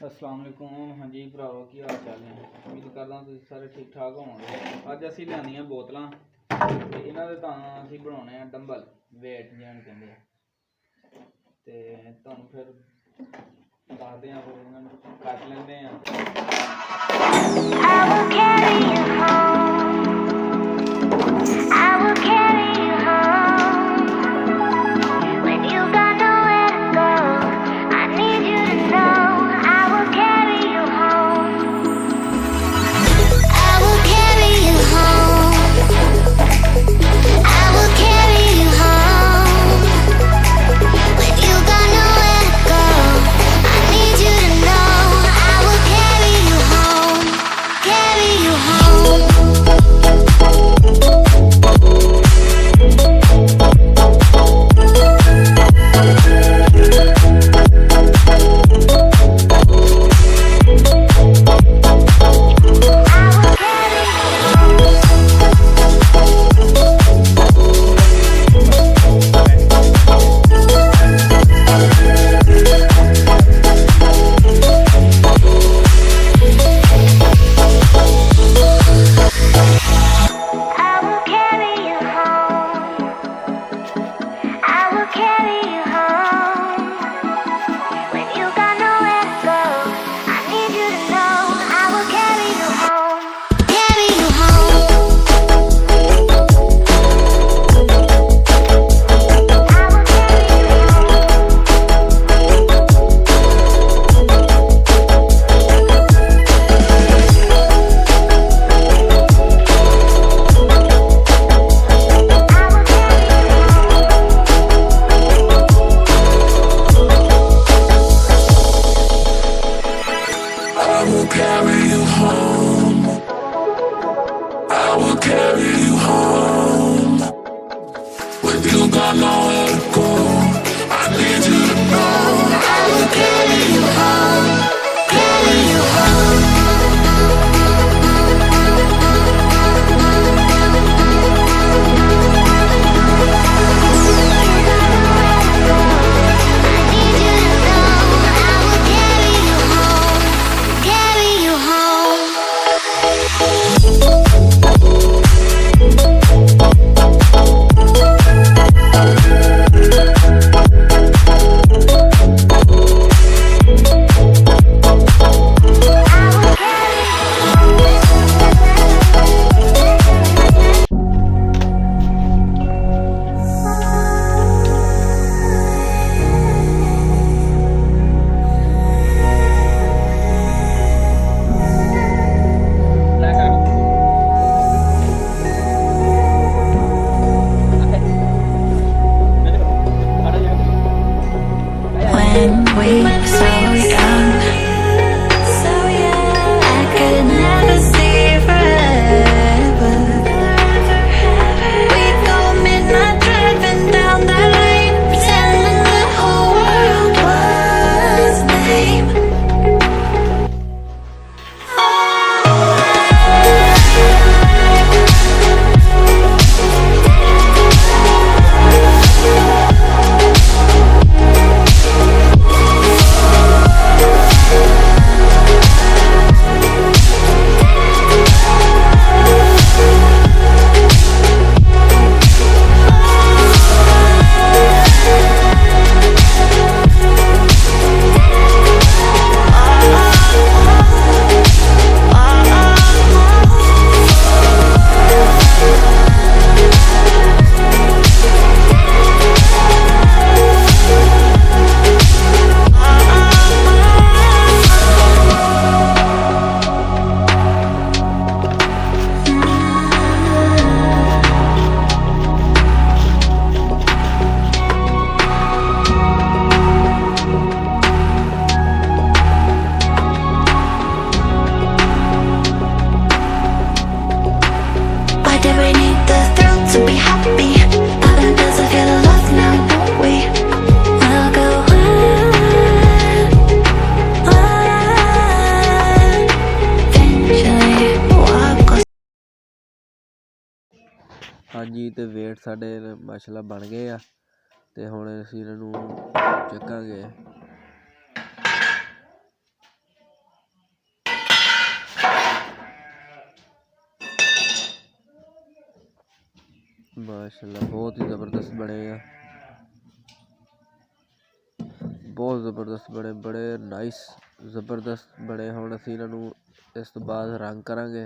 अस्सलाम वालेकुम। हाँ जी भरावो, की हाल चाल है? उम्मीद करदा तुसीं सारे ठीक ठाक होवोगे। अज असीं लिआंदियां बोतलां ते इन्हां दे तां असीं बनाउणे आ डंबल, वेट जिहनूं कहंदे आ। ते तुहानूं फिर दसदे आं, फिर इन्हां नूं कट लैंदे आं। हाँ जी, तो वेट साढ़े माशाल्लाह बन गए आ ते हुण असीं इन्हां नूं चुकांगे। माशाल्लाह बहुत ही ज़बरदस्त बने हैं, बहुत ज़बरदस्त बने, बड़े नाइस ज़बरदस्त बने। हुण असीं इन्हां नूं इस तो बाद रंग करांगे।